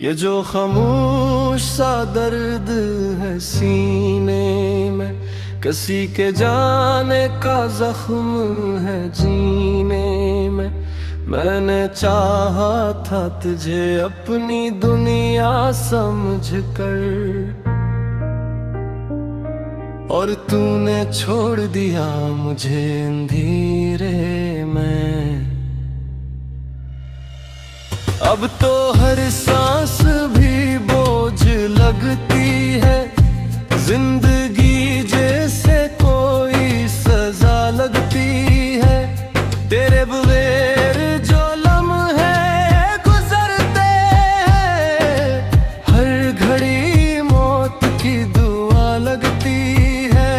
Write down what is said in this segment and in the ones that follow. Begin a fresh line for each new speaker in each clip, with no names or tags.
ये जो खामोश सा दर्द है सीने में, किसी के जाने का जख्म है जीने में। मैंने चाहा था तुझे अपनी दुनिया समझ कर, और तूने छोड़ दिया मुझे अंधेरे में। अब तो हर सांस भी बोझ लगती है, जिंदगी जैसे कोई सजा लगती है। तेरे बगैर जो लम्हे गुजरते हैं, हर घड़ी मौत की दुआ लगती है।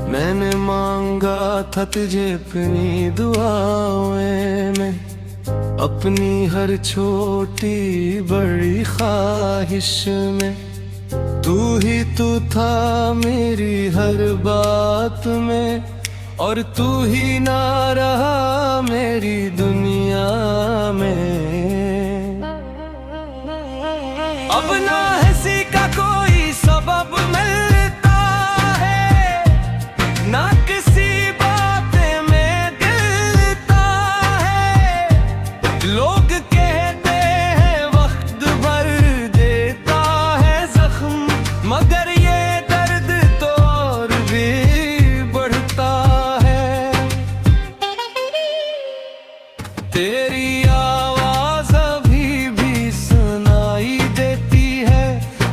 मैंने मांगा था तुझे अपनी दुआओं में, अपनी हर छोटी बड़ी ख्वाहिश में। तू ही तू था मेरी हर बात में, और तू ही ना रहा मेरी दुनिया में। अब ना हंसी का कोई सबब मिलता है, ना किसी बातें में गिरता है। लोग कहते हैं वक्त भर देता है जख्म, मगर ये दर्द तो और भी बढ़ता है। तेरी आवाज अभी भी सुनाई देती है,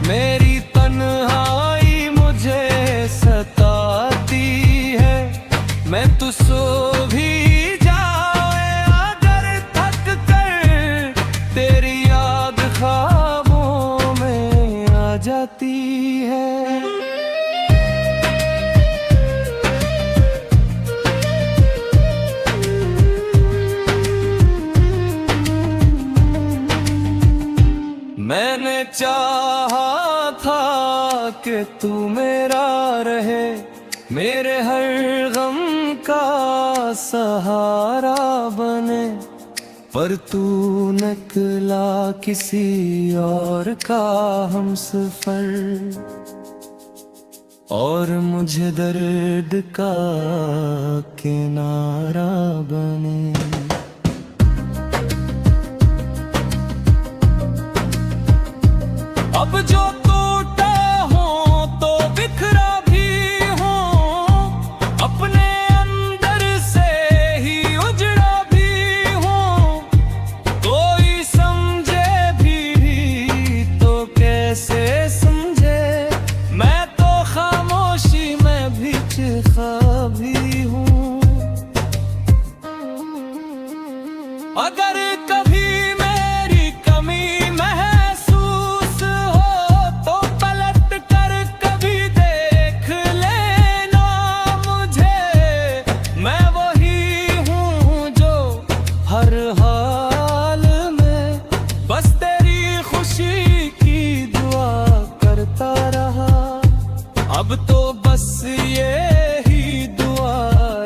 मेरी तन्हाई मुझे सताती है। मैं तो सो भी जाए अगर थक कर, तेरी याद ख्वाबों में आ जाती है। मैंने चाहा था कि तू मेरा रहे, मेरे हर गम का सहारा बने। पर तू निकला किसी और का हमसफर, और मुझे दर्द का किनारा बने। अब जो टूटा हूँ तो बिखरा भी हूँ, अपने अंदर से ही उजड़ा भी हूँ। कोई समझे भी तो कैसे समझे, मैं तो खामोशी में भी चिखा भी हूँ। अगर कभी मेरी कमी हर हाल में बस तेरी खुशी की दुआ करता रहा। अब तो बस ये ही दुआ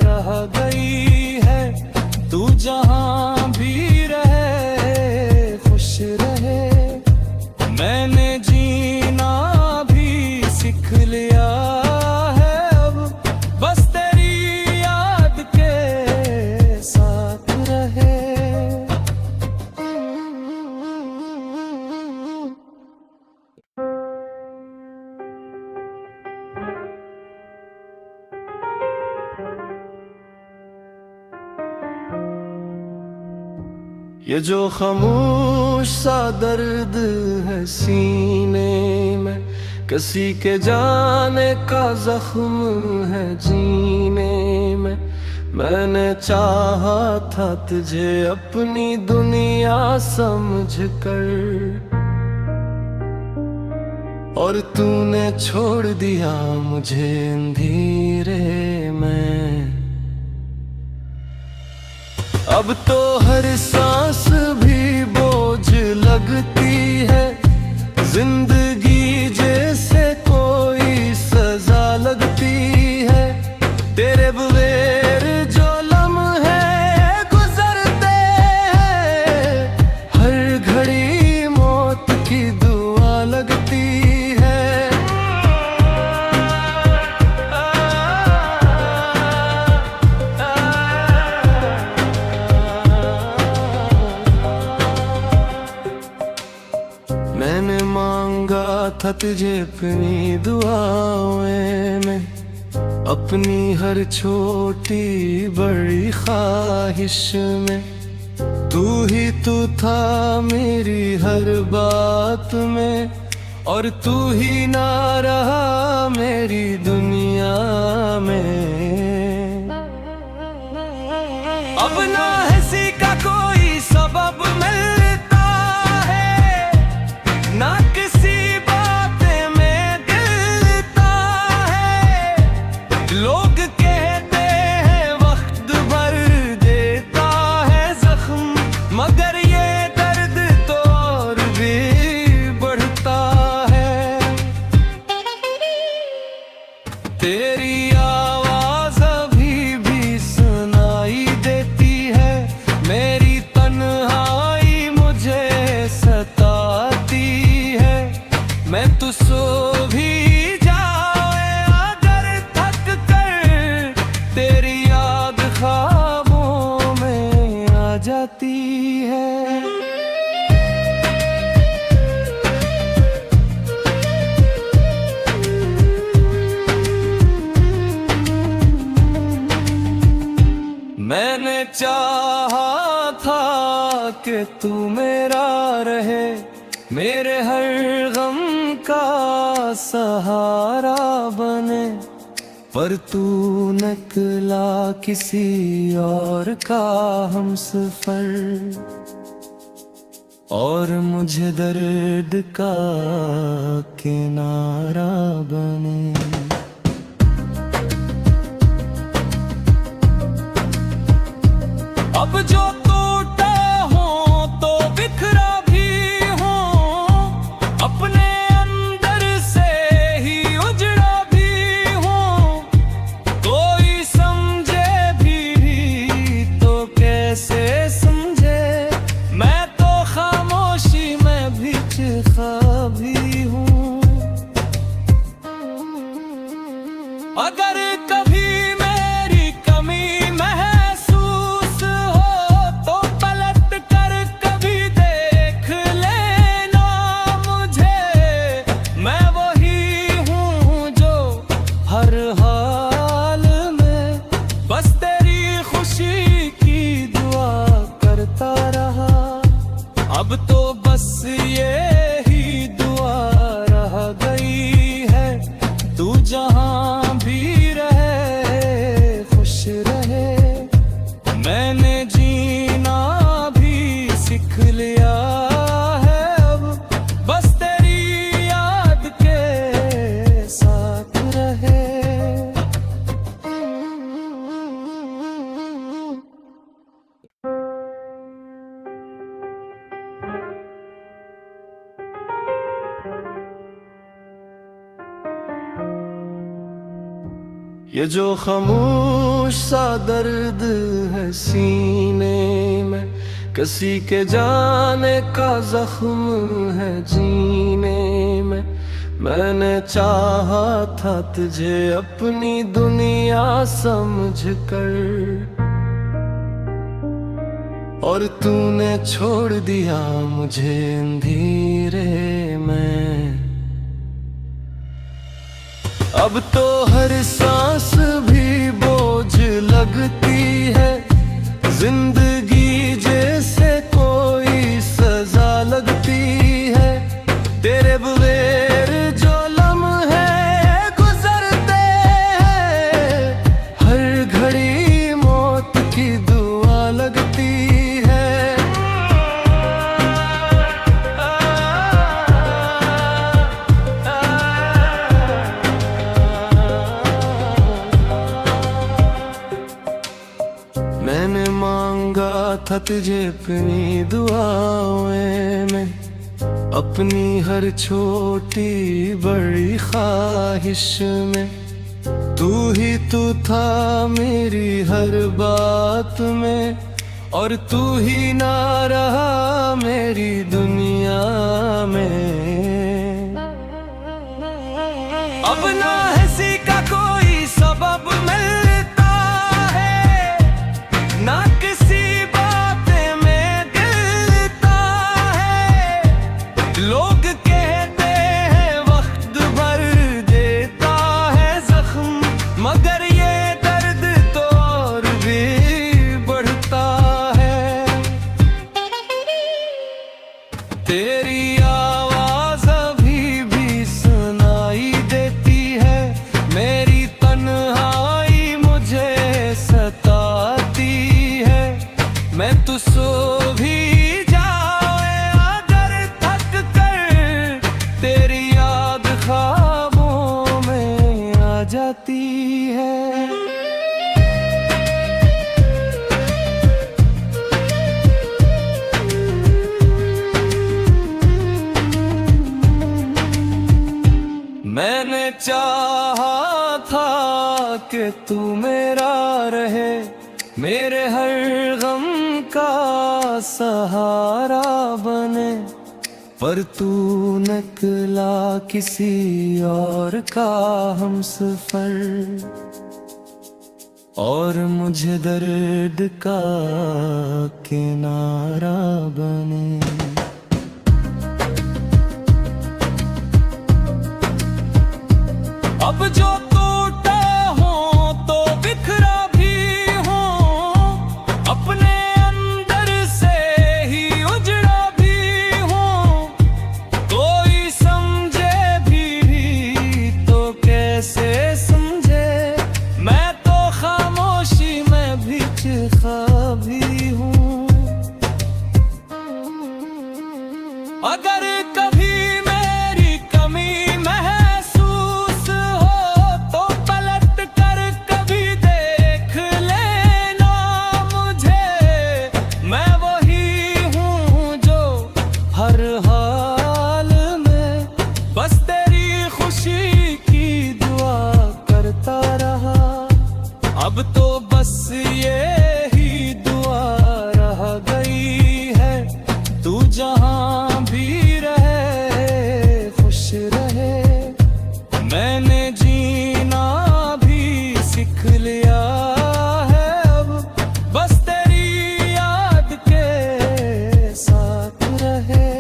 रह गई है, तू जहां भी रहे खुश रहे। मैंने जीना भी सीख लिया है, अब बस तेरी याद के साथ रहे। ये जो खामोश सा दर्द है सीने में, किसी के जाने का जख्म है जीने में। मैंने चाहा था तुझे अपनी दुनिया समझ कर, और तूने छोड़ दिया मुझे अंधेरे में। अब तो हर सांस भी बोझ लगती है, जिंदगी जैसे कोई तेरे बगैर जो लम्हे गुजरते हैं, हर घड़ी मौत की दुआ लगती है। मैंने मांगा था तुझे अपनी दुआओं में, अपनी हर छोटी बड़ी ख्वाहिश में। तू ही तू था मेरी हर बात में, और तू ही ना रहा मेरी दुनिया में। अब ना हंसी का कोई सबब मिलता है, ना किसी बातें में गिलता है। लोग कहते हैं वक्त भर देता है जख्म, मगर ये दर्द तो और भी बढ़ता है। तेरी आवाज अभी भी सुनाई देती है, मेरी तन्हाई मुझे सताती है। मैं तो सो भी जाए अगर थक कर, तेरी याद ख्वाबों में आ जाती है। मैंने चाहा था कि तू मेरा रहे, मेरे हर गम का सहारा बने। पर तू निकला किसी और का हमसफर, और मुझे दर्द का किनारा बने। अब जो टूटा हूँ तो बिखरा भी हूँ, अपने अंदर से ही उजड़ा भी हूँ। कोई समझे भी तो कैसे समझे, मैं तो खामोशी में भी चिखा भी हूँ। अगर कभी मेरी कमी हर हाल में बस तेरी खुशी की दुआ करता रहा। अब तो बस ये ही दुआ रह गई है, तू जहां भी रहे खुश रहे। मैंने जीना भी सीख लिया है, अब बस तेरी याद के साथ रहे। ये जो खामोश सा दर्द है सीने में, किसी के जाने का जख्म है जीने में। मैंने चाहा था तुझे अपनी दुनिया समझ कर, और तूने छोड़ दिया मुझे अंधेरे में। अब तो हर सांस भी बोझ लगती है, जिंदगी जैसे कोई सजा लगती है। तेरे बगैर जो लम्हे गुजरते हैं, हर घड़ी मौत की दुआ लगती है। मैंने मांगा था तुझे अपनी दुआओं में, अपनी हर छोटी बड़ी ख्वाहिश में। तू तू ही तू था मेरी हर बात में, और तू ही ना रहा मेरी दुनिया में। अब ना हंसी का कोई सबब मिलता है, ना किसी बातें में गिलता है। लोग कहते हैं वक्त भर देता है जख्म, मगर ये दर्द तो और भी बढ़ता है। तेरी आवाज अभी भी सुनाई देती है, मेरी तन्हाई मुझे सताती है। मैं तो सो भी जाए अगर थक कर, तेरी याद ख्वाबों में आ जाती है। मैंने चाहा था कि तू मेरा रहे, मेरे हर गम का सहारा बने, पर तू निकला किसी और का हमसफर, और मुझे दर्द का किनारा बने। अब जो टूटा हो तो बिखरा भी हो, अपने अंदर से ही उजड़ा भी हो। कोई समझे भी तो कैसे समझे, मैं तो खामोशी में भी चिखा भी हूँ। अगर कभी मेरी कमी महसूस हो तो पलट कर कभी देख लेना मुझे। मैं वही हूँ जो हर हाल में बस तेरी खुशी की दुआ करता रहा। अब तो बस ये ही दुआ रह गई है, तू जहाँ भी रहे खुश रहे। मैंने जीना भी सीख लिया है अब, बस तेरी याद के साथ रहे।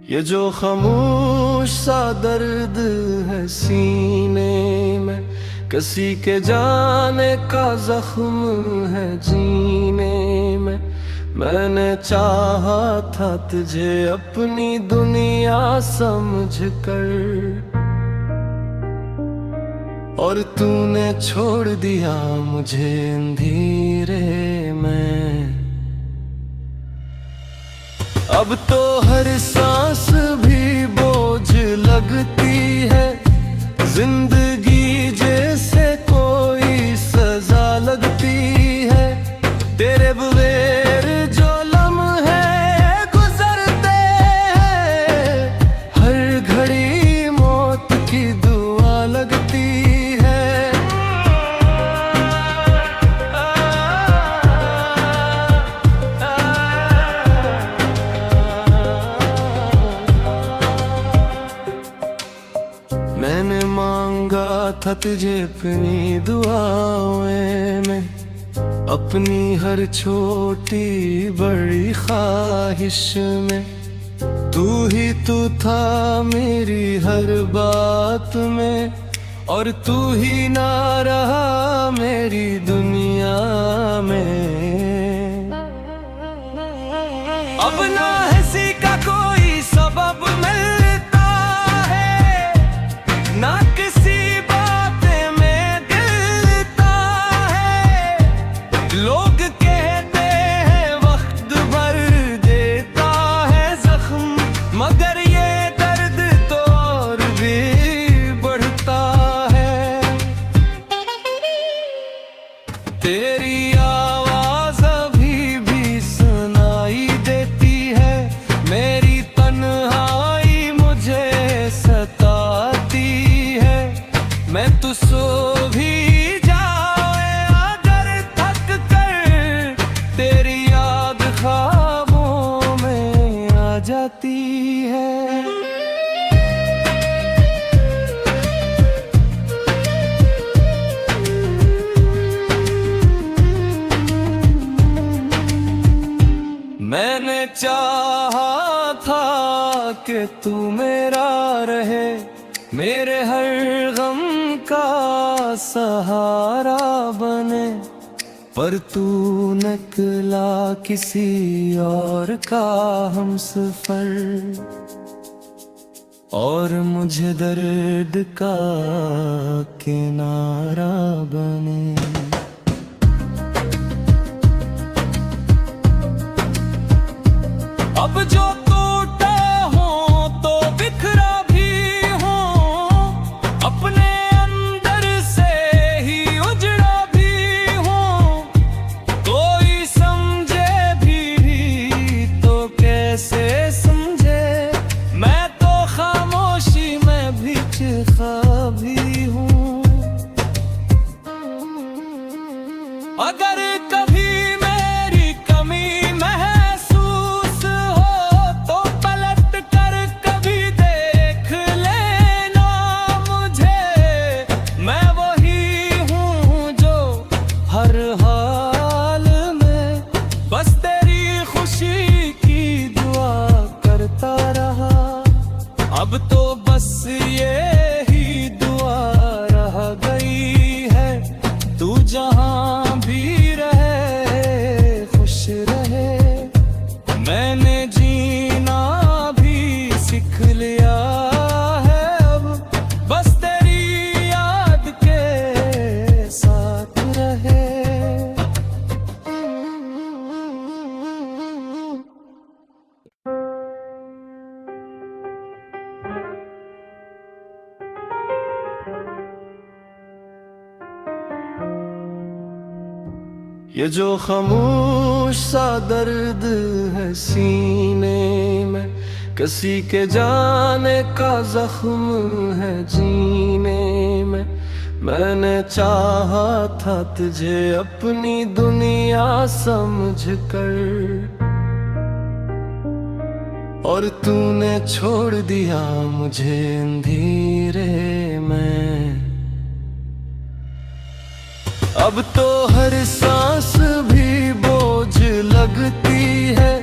ये जो खामोश सा दर्द है सीने में, किसी के जाने का जख्म है जीने में। मैंने चाहा था तुझे अपनी दुनिया समझ कर, और तूने छोड़ दिया मुझे अंधेरे में। अब तो हर सांस भी बोझ लगती है, जिंदगी जैसे कोई सजा लगती है। तेरे बगैर जो लम्हे गुजरते हैं, हर घड़ी मौत की दुआ लगती है। मैंने मांगा था तुझे अपनी दुआओं में, अपनी हर छोटी बड़ी ख्वाहिश में। तू ही तू था मेरी हर बात में, और तू ही ना रहा मेरी दुनिया में। अब ना हंसी का कोई सबब मिलता है, ना किसी बातें में गिलता है। लोग कहते हैं वक्त भर देता है जख्म, मगर ये दर्द तो और भी बढ़ता है। तेरी आवाज अभी भी सुनाई देती है, मेरी तन्हाई मुझे सताती है। मैं तो सो भी जाए अगर थक कर, तेरी याद ख्वाबों में आ जाती है। मैंने चाहा था कि तू मेरा रहे, मेरे हर गम का सहारा बने, पर तू निकला किसी और का हमसफर, और मुझे दर्द का किनारा बने। अब जो टूटा हूँ तो बिखरा भी हूँ, अपने अंदर से ही उजड़ा भी हूँ। कोई समझे भी तो कैसे समझे, मैं तो खामोशी में भी चिखा भी हूँ। अगर कभी मेरी कमी हर हाल में बस तेरी खुशी की दुआ करता रहा, अब तो बस ये ही दुआ रह गई है, तू जहां भी रहे खुश रहे। मैंने जीना भी सीख लिया है अब, बस तेरी याद के साथ रहे। ये जो खामोश सा दर्द है सीने में, किसी के जाने का जख्म है जीने में। मैंने चाहा था तुझे अपनी दुनिया समझ कर, और तूने छोड़ दिया मुझे अंधेरे में। अब तो हर सांस भी बोझ लगती है,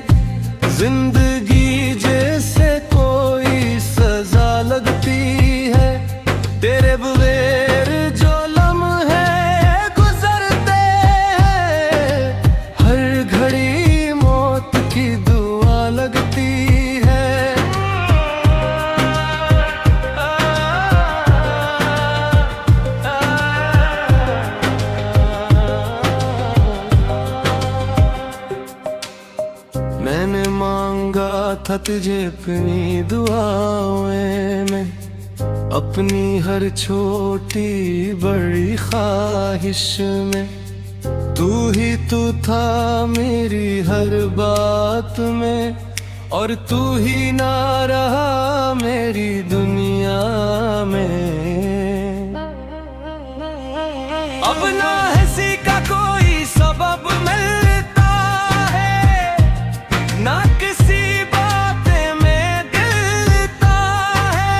जिंदगी जैसे कोई सजा लगती है। तेरे बगैर जो लम्हे गुजरते हैं, हर घड़ी मौत की दुआ लगती है। मैंने मांगा था तुझे अपनी दुआओं में, अपनी हर छोटी बड़ी ख्वाहिश में। तू ही तू था मेरी हर बात में, और तू ही ना रहा मेरी दुनिया में। अब ना हंसी का कोई सबब मिलता है, ना किसी बात में गिलता है।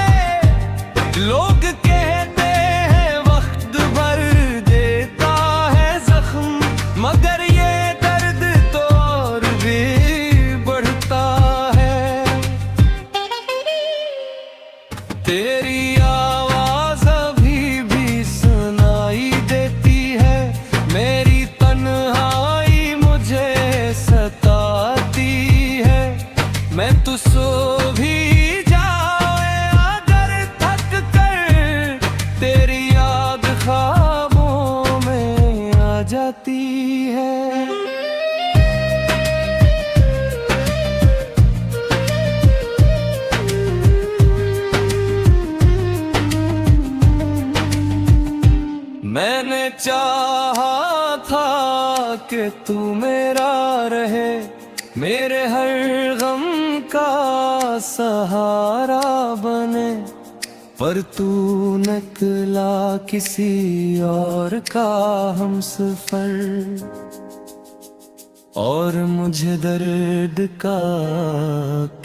लोग कहते हैं वक्त भर देता है जख्म, मगर ये दर्द तो और भी बढ़ता है। तेरी आवाज अभी भी सुनाई देती है, मेरी तन्हाई मुझे सताती है। मैं तो सो भी जाए अगर थक कर, तेरी याद ख्वाबों में आ जाती है। मैंने चाहा था कि तू मेरा रहे, मेरे हर गम का सहारा बने। पर तू निकला किसी और का हमसफर, और मुझे दर्द का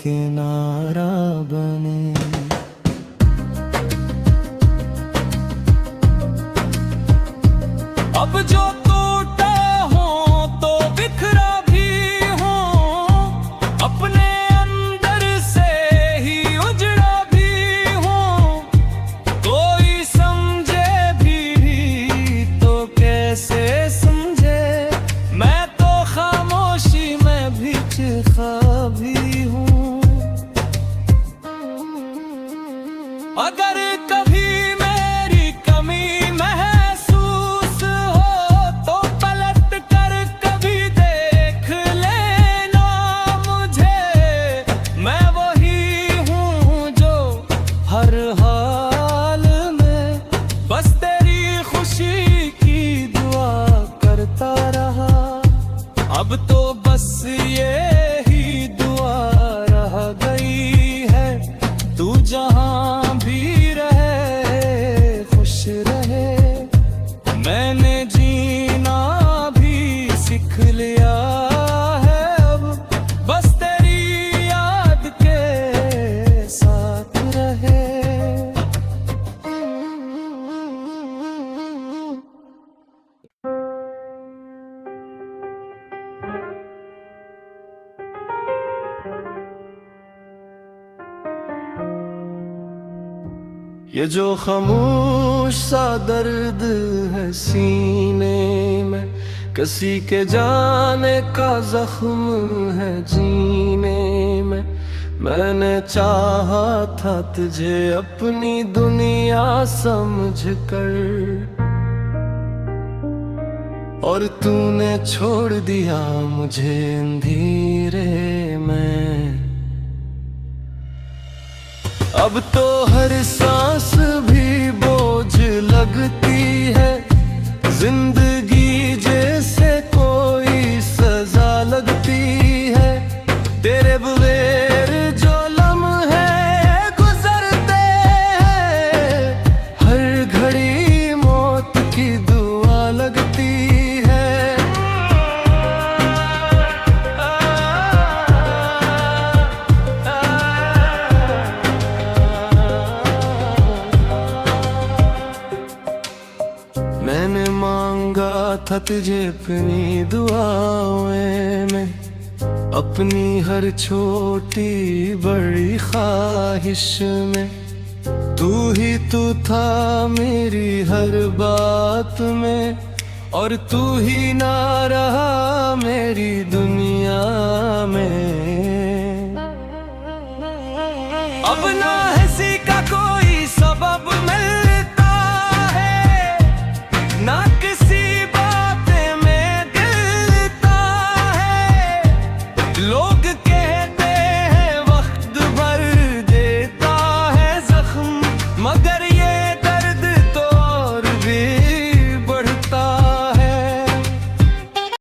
किनारा बने। अब जो टूटे हों तो बिखरा भी हूँ, अपने अंदर से ही उजड़ा भी हूँ। कोई समझे भी तो कैसे समझे, मैं तो खामोशी में भी चिखा भी हूँ। अगर कभी मेरी कमी महसूस हो तो पलट कर कभी देख लेना मुझे। मैं वही हूँ जो हर हाल में बस तेरी खुशी की दुआ करता रहा। अब तो बस ये ही दुआ रह गई है, तू जहां भी रहे खुश रहे। मैंने जीना भी सीख लिया है अब, बस तेरी याद के साथ रहे। ये जो खामोश सा दर्द है सीने में, किसी के जाने का जख्म है जीने में। मैंने चाहा था तुझे अपनी दुनिया समझ कर, और तूने छोड़ दिया मुझे अंधेरे में। अब तो हर सांस भी बोझ लगती है, जिंदगी जैसे कोई सजा लगती है। तेरे बगैर जो लम्हे गुजरते हैं, हर घड़ी मौत की दुआ लगती है। मैंने मांगा था तुझे अपनी दुआओं में, अपनी हर छोटी बड़ी ख्वाहिश में। तू ही तू था मेरी हर बात में, और तू ही ना रहा मेरी दुनिया में।